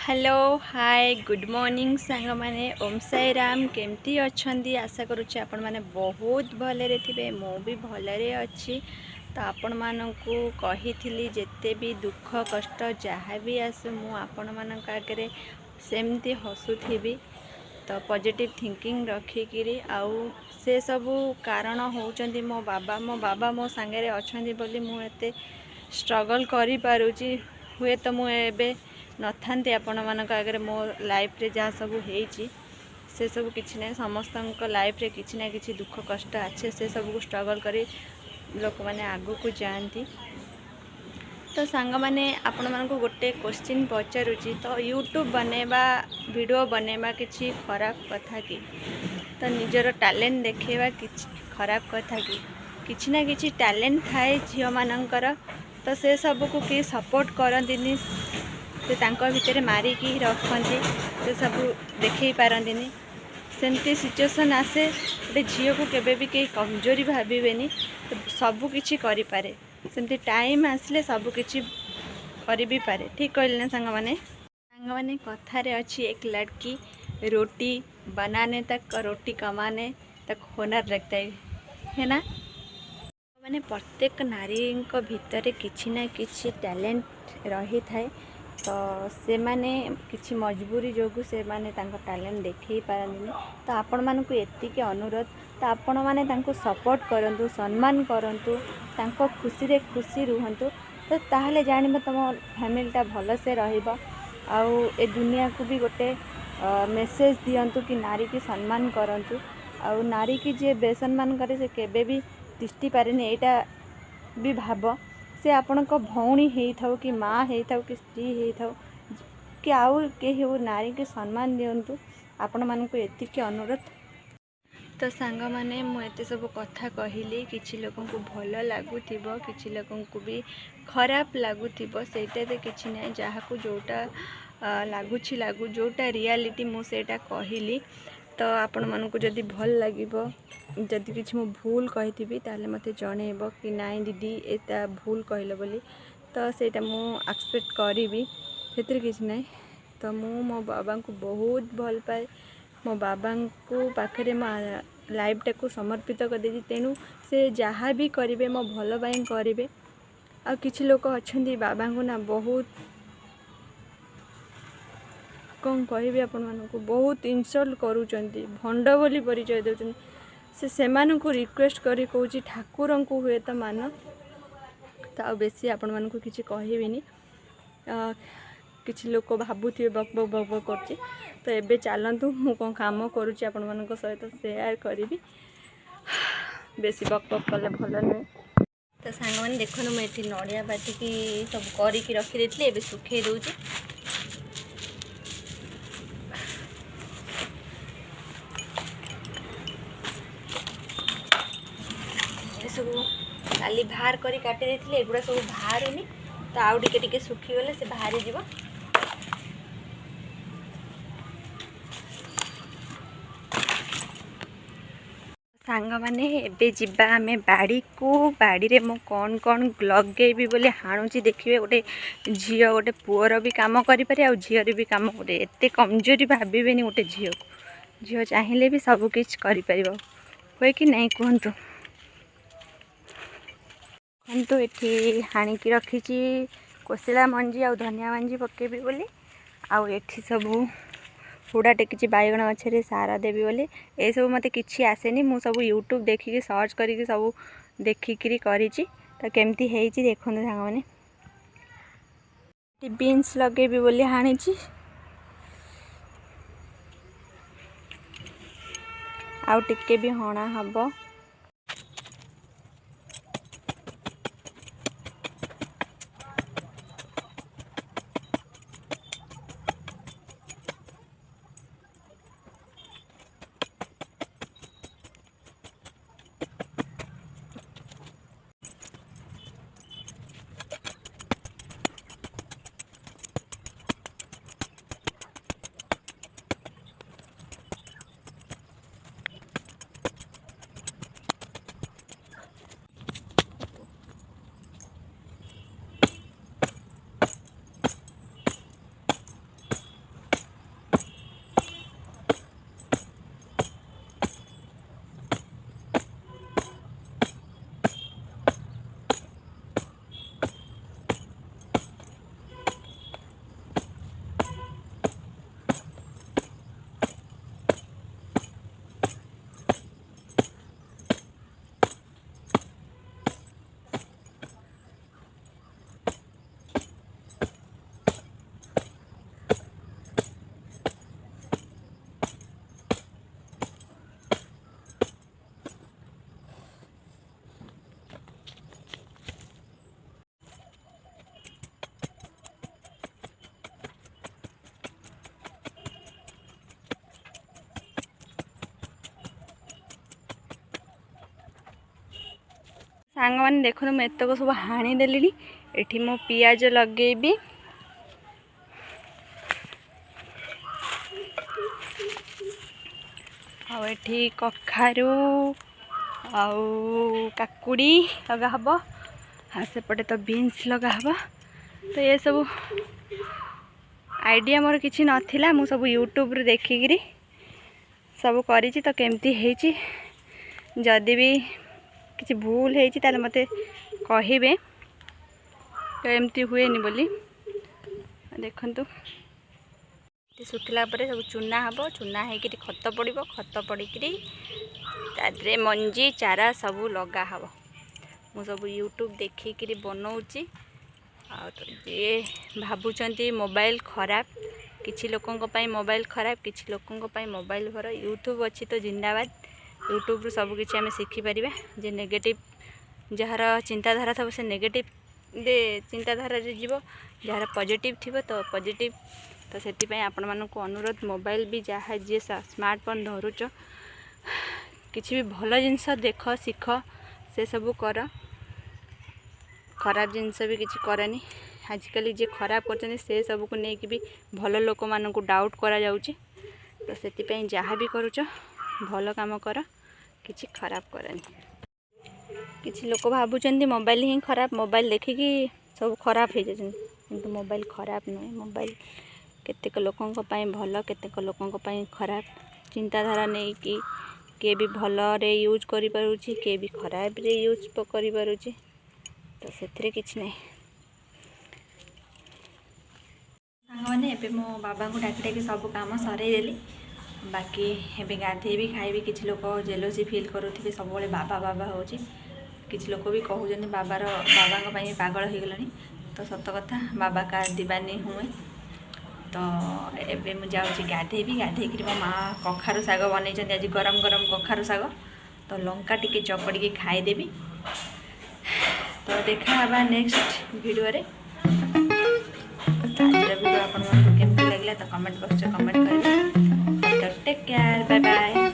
Hello hi good morning सांग माने ओम साई राम केमती अच्छी आशा करुच्चे आपण माने बहुत भलरे थे मु भी भलरे अच्छी। तो आपण मानकु कही जेते भी दुख कष्ट जहाँ भी आसू मु आपण मानक आगे सेमती हसुथी। तो पॉजिटिव थिंकिंग रखिकी आउ से सबू कारण होउचंदी मो बाबा मो सांगे अच्छी बोली मुझे स्ट्रगल करि पारुची। हुए तो मुझे नथांती आपण मानक आगे मो लाइफ रे जहाँ सब होईची से सब किछि नै समस्त लाइफ रे किछि ना किछि दुख कष्ट आछे से सब को स्ट्रगल करी लोक माने आगु को जानती। तो सांग माने आपण मानक गोटे क्वेश्चन पचारुची तो यूट्यूब बनेबा वीडियो बनेबा किछि खराब कथा कि तो निजर टैलेंट देखेबा किछि खराब कथा कि किछि ना किछि टैलेंट थाए झियो मानकर तो से सब को कि सपोर्ट करंतिनी से तांको भितर मारिकी रखती से सब देखई पारंतिनी सेमती सिचुएशन आसे गोटे झील को केबे भी कहीं कमजोरी भावेनि तो सबू किछि करि पारे सेमती टाइम आसले सबू किछि करि भी पारे। ठीक कहले ना सांग माने कथारे अच्छी एक लड़की रोटी बनाने तक रोटी कमाने तक हुनर रखता है ना। माने प्रत्येक नारी भितर किछि ना किछि टैलेंट रही थाए तो से माने किछि मजबूरी जोगु से माने तांको टैलेंट देखई पारंदिनी। तो आपण मानकु एतिके अनुरोध तो आपण माने तांको सपोर्ट करंतु सम्मान करंतु तांको खुशी रे खुशी रुहंतु तो ताहले जानिबो तम फैमिलीटा भल से रहिबो। आउ ए दुनिया को भी गोटे मेसेज दियंतु कि नारी की सम्मान करंतु आउ नारी की जे बेसम्मान करे से केबे भी तिष्टि पारेनी एटा भी भाव से आपण को भौणी होता कि माँ होता कि स्त्री होता कि आउ के हो नारी के सम्मान दिंतु आपण मानक एतिके अनुरोध। तो सांग माने मु एते सब कथा कहली किछि लोक को भल लगुथिबो किछि लोक को भी खराब लगुथिबो सेटा तो किछि नै जहाँ को जोटा लगुछि लागु जोटा रियलिटी मु सेटा कहली। तो आपण मानक जदि भल लागिबो जदि किछि मु भूल कहिथिबी ताले मते जणेबो कि नाई दीदी एटा भूल कहलो बोली तो सेटा मु एक्सपेक्ट करिवि सेतिर किछि नै। तो मु मो बाबा को बहुत भल पाए मो बाबा को पाखरे मो लाइफ टा को समर्पित कर देछि तेनु से जहाँ भी करिवे मो भल बाई करिवे। आ किछि लोक अछंदी बाबा को ना बहुत कौन कहबी आपण मानकु बहुत इनसल्ट करूचंती भंड बोली परिचय देउचंती से मानकु रिक्वेस्ट करी कहूची ठाकुर को हुए तो मान तो आ बेसी आपण मानकु किछि कहबिनी किछि लोक भाबुथिबे बक बक बक बक करछि। तो एबे चलंतु मु कोन काम करूची आपण मानक सहित शेयर करिवि बेसी बक बक कले भल नै। तो सांग माने देखनु मैं एठी नडिया बाटी की सब करी की रखी देथले एबे सुखे दोउची। सब काली बाहर करी काटी देथिले एगुडा सब बाहरुनी तो आउ टिके टिके सुखी गले से बाहरी जीव। सांग माने एबे जिबा आमे बाड़ी को बाड़ी रे मो कौन कौन लगेबी बोले हाणुची देखिबे गोटे झियो गोटे पुअर भी काम करि पारे आ झियर भी काम गोटे एते कमजोरी भाबिबेनी गोटे झियो चाहिले भी सब किछ करि परिबो होय कि नहीं कहंतु। तो ये हाणिकी रखी कोशिला मंजी आ धनिया मंजी पकेबी बोली आउ एठी सब हुड़ा टेकी बैगण गछरे सारा देवी बोली ए सब मते किछि आसेनी मु सब यूट्यूब देखिकी सर्च करिकी सब देखिकी करिछि। तो केमती हेइछि देखंतु सांग माने बीन्स लगेबी बोली हाणिछि आउ टिके भी हणा हबो। सांग मैंने देखो मुझे एतक सब हाणीदेली एठी मो पियाज लगेबी आठी कखारू आउ काकुड़ी लगा हब हाँ सेपटे तो बीन्स लगा हब तो ये सब आइडिया मोर किसी नाला मु सब यूट्यूब रे देखिकी सब करी तो केमती है जदि भी किसी भूल है मते कहे तो एमती हुए बोली देखंतु सुखिला पर सब चूना हम चूना हो खत पड़ो खत पड़ी मंजी चारा सब लगा हब मु सब यूट्यूब देखिकी बनाऊँगी ये भावुंट मोबाइल खराब किसी लोकों मोबाइल खराब किसी लोकों मोबाइल भर यूट्यूब अच्छी तो जिंदाबाद यूट्यूब रू सब किसी आम शिखिपर जे नेगेटिव जार चिंताधारा था से नेगेटिव चिंताधारा जीव जार पॉजिटिव थी तो पॉजिटिव तो से आपण मानक अनुरोध मोबाइल भी जहाँ जी स्मार्टफोन धरुच किसी भी भल जिनस देख शिख से सब कर खराब जिनस भी किसी करनी आजिकल जे खराब कर से सब को लेकिन भी भल लोक मान डाउट करा जाउची तो से जहाँ भी करुच भल काम कर किसी खराब करनी किसी लोक भावुं मोबाइल ही खराब मोबाइल देखिकी सब खराब हो जाए किंतु मोबाइल खराब नुहे मोबाइल केतेक लोकों भल केतेक लोकों खराब चिंताधारा नहीं कि किए भी भल रे यूज करि पारुछि किए भी खराब रे यूज करि पारुछि तो से किछि नहीं मैंने एबे मो बाबा को डाकी डाकी सब काम सरेदेली बाकी एबे गाधेबी खाइबी किछि लोक जेलोसी फील करुथिबे सब बेले बाबा बाबा होछि किछि लोक भी कहउजन बाबा पागल हो गलानी तो सत कथा बाबा का दीवानी हुए तो एबे मु जाऊँगी गाधेबी गाधेक मो माँ कखारू साग बन आज गरम गरम कखारू साग तो लंका टिके चपड़ी खाईदेवी तो देखा नेक्स्ट वीडियो रे आज वीडियो आपको केमती लगे तो कमेंट बॉक्स कमेंट करेंगे तो टेक केयर बाय बाय।